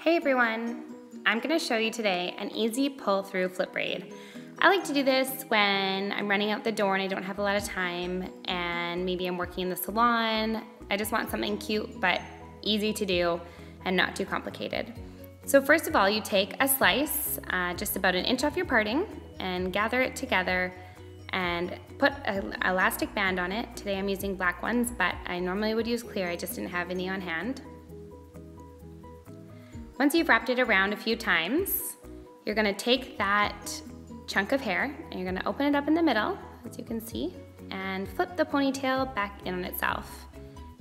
Hey everyone! I'm going to show you today an easy pull through flip braid. I like to do this when I'm running out the door and I don't have a lot of time and maybe I'm working in the salon. I just want something cute but easy to do and not too complicated. So first of all, you take a slice just about 1 inch off your parting and gather it together and put an elastic band on it. Today I'm using black ones, but I normally would use clear. I just didn't have any on hand. Once you've wrapped it around a few times, you're gonna take that chunk of hair and you're gonna open it up in the middle, as you can see, and flip the ponytail back in on itself.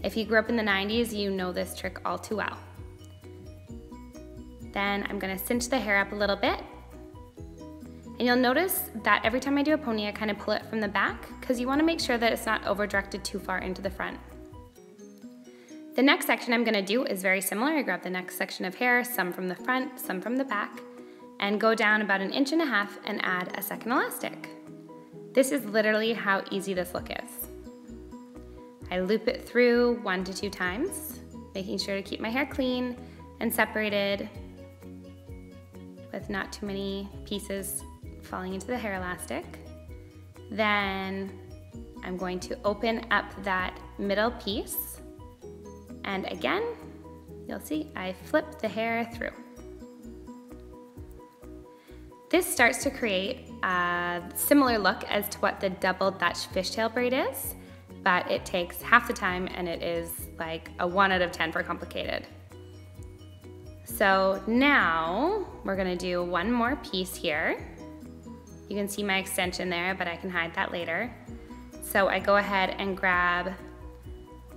If you grew up in the 90s, you know this trick all too well. Then I'm gonna cinch the hair up a little bit. And you'll notice that every time I do a pony, I kind of pull it from the back because you wanna make sure that it's not over directed too far into the front. The next section I'm gonna do is very similar. I grab the next section of hair, some from the front, some from the back, and go down about 1.5 inches and add a second elastic. This is literally how easy this look is. I loop it through 1 to 2 times, making sure to keep my hair clean and separated with not too many pieces falling into the hair elastic. Then I'm going to open up that middle piece. And again, you'll see I flip the hair through. This starts to create a similar look as to what the double Dutch fishtail braid is, but it takes half the time and it is like a 1 out of 10 for complicated. So now we're gonna do one more piece here. You can see my extension there, but I can hide that later. So I go ahead and grab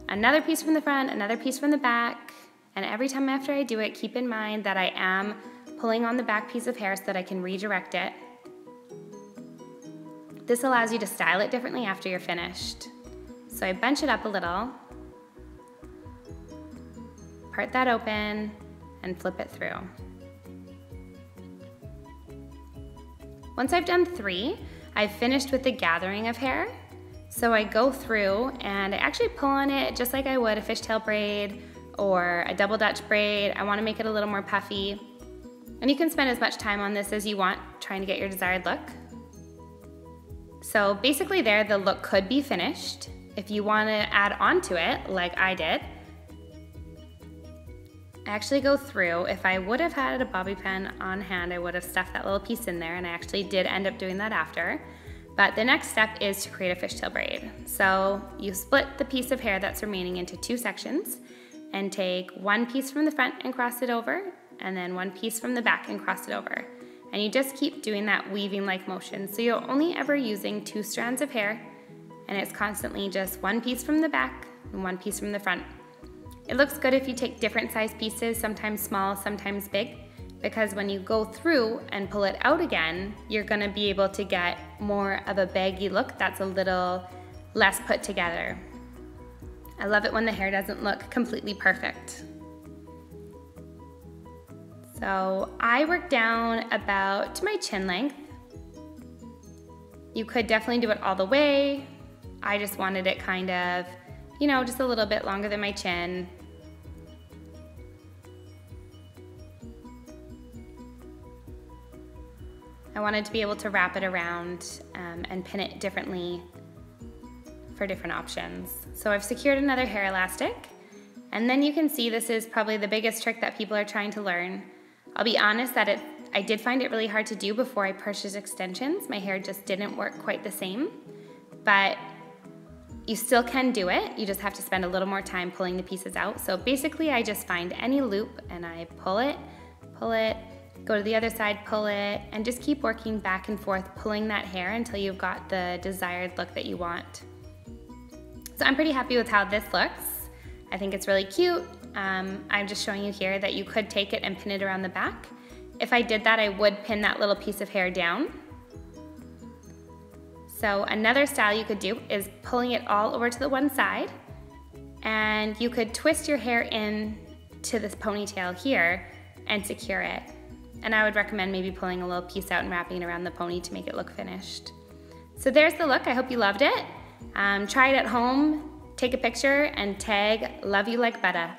another piece from the front, another piece from the back, and every time after I do it, keep in mind that I am pulling on the back piece of hair so that I can redirect it. This allows you to style it differently after you're finished. So I bunch it up a little, part that open, and flip it through. Once I've done 3, I've finished with the gathering of hair. So I go through and I actually pull on it just like I would a fishtail braid or a double Dutch braid. I want to make it a little more puffy. And you can spend as much time on this as you want trying to get your desired look. So basically there, the look could be finished. If you want to add on to it, like I did, I actually go through. If I would have had a bobby pin on hand, I would have stuffed that little piece in there, and I actually did end up doing that after. But the next step is to create a fishtail braid. So you split the piece of hair that's remaining into 2 sections and take 1 piece from the front and cross it over, and then 1 piece from the back and cross it over. And you just keep doing that weaving-like motion. So you're only ever using 2 strands of hair, and it's constantly just 1 piece from the back and 1 piece from the front. It looks good if you take different size pieces, sometimes small, sometimes big, because when you go through and pull it out again, you're gonna be able to get more of a baggy look that's a little less put together. I love it when the hair doesn't look completely perfect. So I work down about to my chin length. You could definitely do it all the way. I just wanted it kind of, you know, just a little bit longer than my chin. I wanted to be able to wrap it around and pin it differently for different options. So I've secured another hair elastic, and then you can see this is probably the biggest trick that people are trying to learn. I'll be honest that I did find it really hard to do before I purchased extensions. My hair just didn't work quite the same, but you still can do it. You just have to spend a little more time pulling the pieces out. So basically I just find any loop and I pull it, go to the other side, pull it, and just keep working back and forth, pulling that hair until you've got the desired look that you want. So I'm pretty happy with how this looks. I think it's really cute. I'm just showing you here that you could take it and pin it around the back. If I did that, I would pin that little piece of hair down. So another style you could do is pulling it all over to the one side, and you could twist your hair in to this ponytail here and secure it. And I would recommend maybe pulling a little piece out and wrapping it around the pony to make it look finished. So there's the look. I hope you loved it. Try it at home, take a picture, and tag Love You Like Butter.